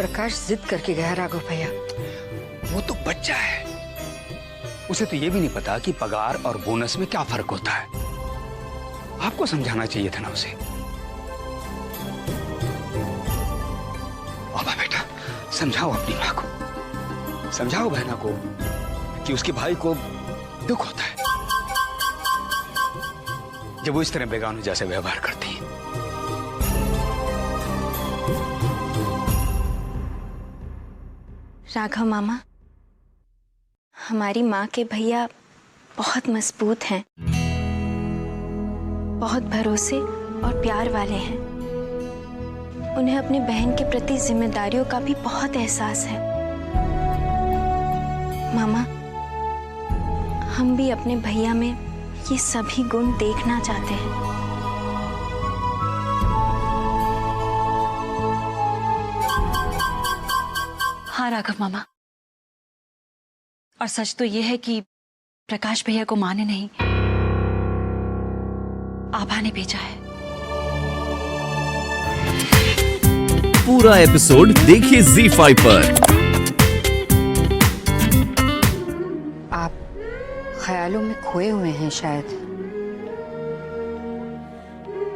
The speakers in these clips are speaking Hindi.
प्रकाश जिद करके गया राघव भैया। वो तो बच्चा है, उसे तो ये भी नहीं पता कि पगार और बोनस में क्या फर्क होता है। आपको समझाना चाहिए था ना उसे। बाबा बेटा, समझाओ अपनी माँ को, समझाओ बहना को कि उसके भाई को दुख होता है जब वो इस तरह बेगानों जैसे व्यवहार करती है। राघव मामा, हमारी माँ के भैया बहुत मजबूत हैं, बहुत भरोसे और प्यार वाले हैं। उन्हें अपने बहन के प्रति जिम्मेदारियों का भी बहुत एहसास है। मामा, हम भी अपने भैया में ये सभी गुण देखना चाहते हैं। हाँ राघव मामा, और सच तो ये है कि प्रकाश भैया को माँ ने नहीं, आभा ने भेजा है। पूरा एपिसोड देखिए ZEE5 पर। आप ख्यालों में खोए हुए हैं शायद।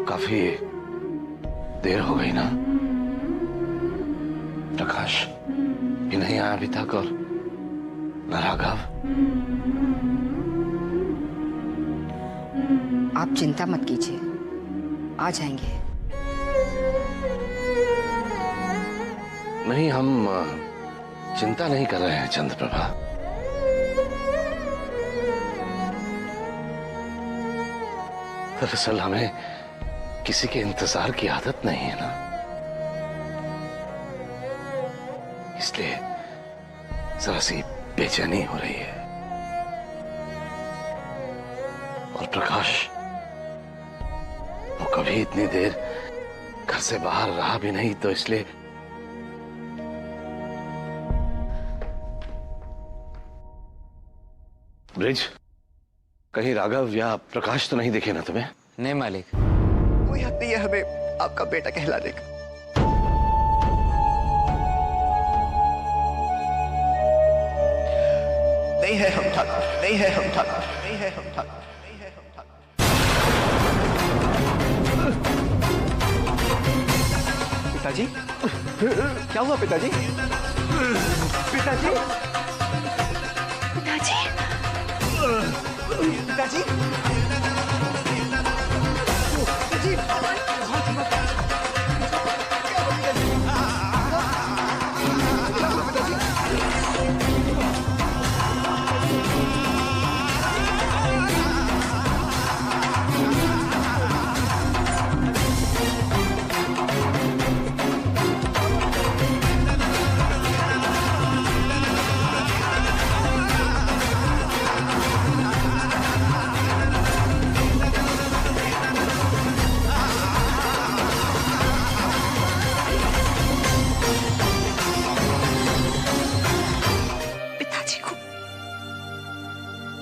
काफी देर हो गई ना। प्रकाश भी नहीं आया अभी तक और न राघव। आप चिंता मत कीजिए, आ जाएंगे। नहीं, हम चिंता नहीं कर रहे हैं चंद्रप्रभा। दरअसल हमें किसी के इंतजार की आदत नहीं है ना, इसलिए जरा सी बेचैनी हो रही है। और प्रकाश, वो कभी इतनी देर घर से बाहर रहा भी नहीं, तो इसलिए ब्रिज, कहीं राघव या प्रकाश तो नहीं दिखे ना तुम्हें? नहीं मालिक। कोई हक नहीं है हमें आपका बेटा कहलाने का। नहीं है हम ठाकुर, नहीं है हम ठाकुर, नहीं है हम ठाकुर, नहीं है हम ठाकुर। पिताजी, क्या हुआ पिताजी? पिताजी, पिताजी,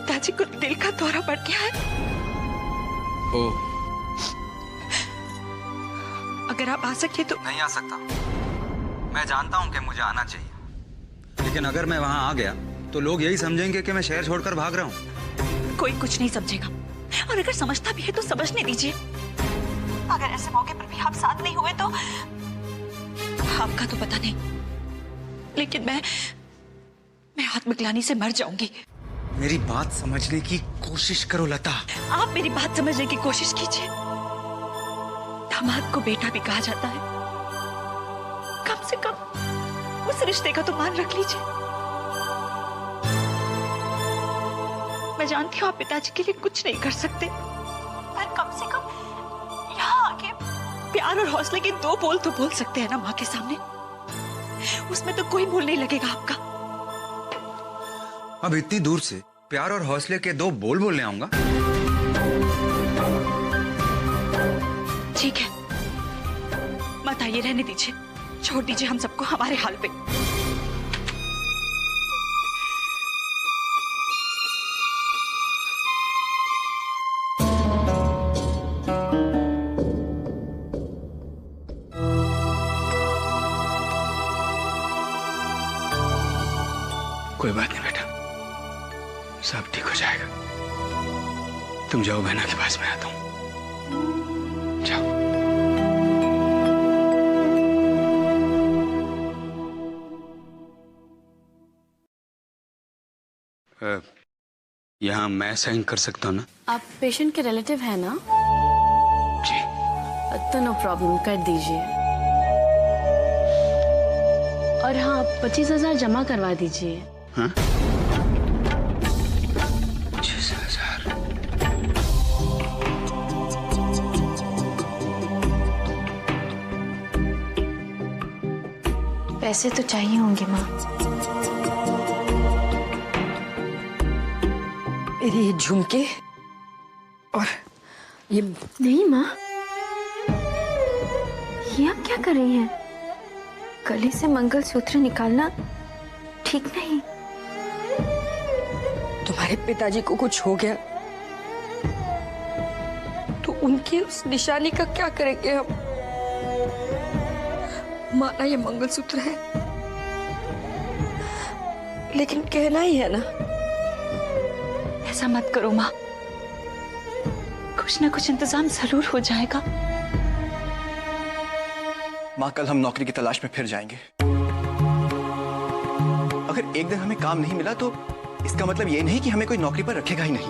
पिताजी को दिल का दौरा पड़ गया है। ओह, अगर आप आ सके तो। नहीं आ सकता। मैं जानता हूं कि मुझे आना चाहिए, लेकिन अगर मैं वहां आ गया तो लोग यही समझेंगे कि मैं शहर छोड़कर भाग रहा हूं। कोई कुछ नहीं समझेगा, और अगर समझता भी है तो समझने दीजिए। अगर ऐसे मौके पर भी आप साथ नहीं हुए तो आपका तो पता नहीं, लेकिन मैं आत्मग्लानि से मर जाऊंगी। मेरी बात समझने की कोशिश करो लता। आप मेरी बात समझने की कोशिश कीजिए। दामाद को बेटा भी कहा जाता है, कम से कम उस रिश्ते का तो मान रख लीजिए। मैं जानती हूँ आप पिताजी के लिए कुछ नहीं कर सकते, पर कम से कम यहाँ आके प्यार और हौसले के दो बोल तो बोल सकते हैं ना माँ के सामने। उसमें तो कोई बोल नहीं लगेगा आपका। अब इतनी दूर से प्यार और हौसले के दो बोल बोलने आऊंगा? ठीक है, मत आइए, रहने दीजिए, छोड़ दीजिए हम सबको हमारे हाल पे। कोई बात नहीं बेटा, सब ठीक हो जाएगा। तुम जाओ, बहना के पास में आता हूं। जाओ। यहाँ मैं साइन कर सकता हूँ ना? आप पेशेंट के रिलेटिव हैं ना? जी। तो नो प्रॉब्लम, कर दीजिए। और हाँ, 25,000 जमा करवा दीजिए। हाँ? 25,000। पैसे तो चाहिए होंगे माँ। मेरे ये झुमके और ये नहीं माँ, ये आप क्या कर रही हैं? गले से मंगलसूत्र निकालना ठीक नहीं। तुम्हारे पिताजी को कुछ हो गया तो उनकी उस निशानी का क्या करेंगे हम? माना ये मंगलसूत्र है, लेकिन कहना ही है ना। ऐसा मत करो माँ, कुछ ना कुछ इंतजाम जरूर हो जाएगा। माँ, कल हम नौकरी की तलाश में फिर जाएंगे। अगर एक दिन हमें काम नहीं मिला तो इसका मतलब ये नहीं कि हमें कोई नौकरी पर रखेगा ही नहीं।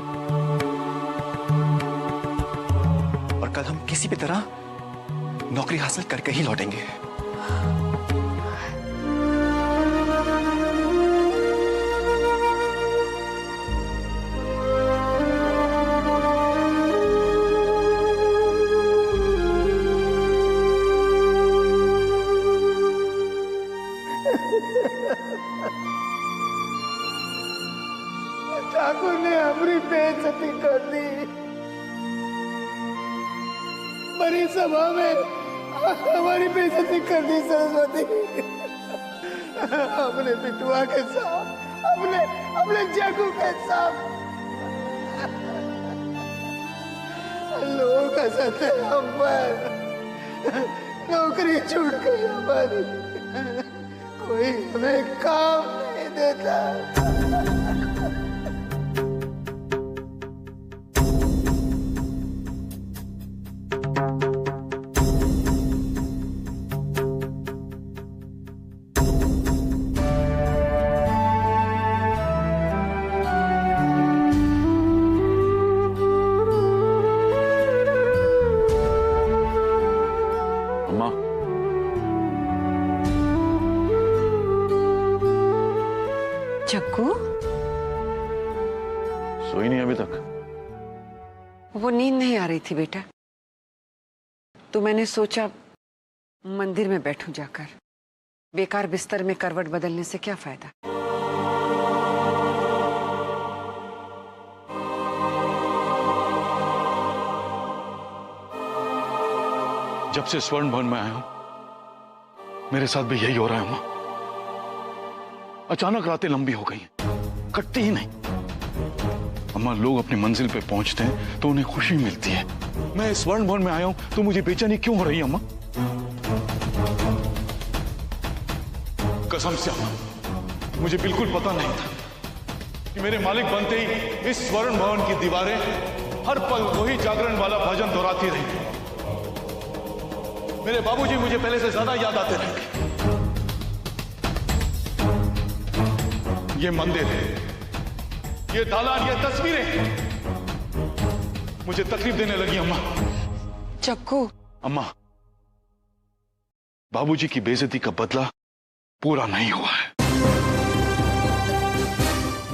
और कल हम किसी भी तरह नौकरी हासिल करके ही लौटेंगे। ठाकुर ने हमारी बेइज्जती कर दी। बड़ी सभा में हमारी बेइज्जती कर दी सरस्वती। अपने बिटुआ के साथ, अपने जग्गू के साथ लोग हंसते हम पर। नौकरी छूट गई हमारी, कोई हमें काम नहीं देता। जग्गू, सोई नहीं अभी तक? वो नींद नहीं आ रही थी बेटा, तो मैंने सोचा मंदिर में बैठूं जाकर। बेकार बिस्तर में करवट बदलने से क्या फायदा। जब से स्वर्ण भवन में आया हूं, मेरे साथ भी यही हो रहा है अम्मा। अचानक रातें लंबी हो गई, कटती ही नहीं। अम्मा, लोग अपनी मंजिल पे पहुंचते हैं तो उन्हें खुशी मिलती है। मैं स्वर्ण भवन में आया हूं तो मुझे बेचैनी क्यों हो रही है अम्मा? कसम से अम्मा, मुझे बिल्कुल पता नहीं था कि मेरे मालिक बनते ही इस स्वर्ण भवन की दीवारें हर पल वही जागरण वाला भजन दोहराती रहेंगी। मेरे बाबूजी मुझे पहले से ज्यादा याद आते रहेंगे। ये मंदिर, ये दालान, ये तस्वीरें मुझे तकलीफ देने लगी अम्मा। जग्गू, अम्मा, बाबूजी की बेइज्जती का बदला पूरा नहीं हुआ है।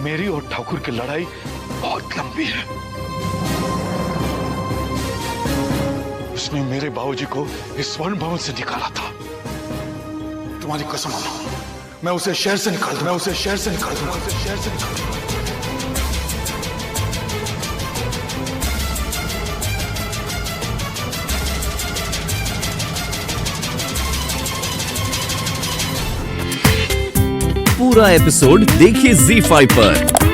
मेरी और ठाकुर की लड़ाई बहुत लंबी है। उसने मेरे बाबूजी को इस स्वर्ण भवन से निकाला था। तुम्हारी कसम अम्मा, मैं उसे शहर से निकाल दूंगा, मैं उसे शहर से निकाल दूंगा, उसे शहर से निकाल दूंगा। पूरा एपिसोड देखिए ZEE5 पर।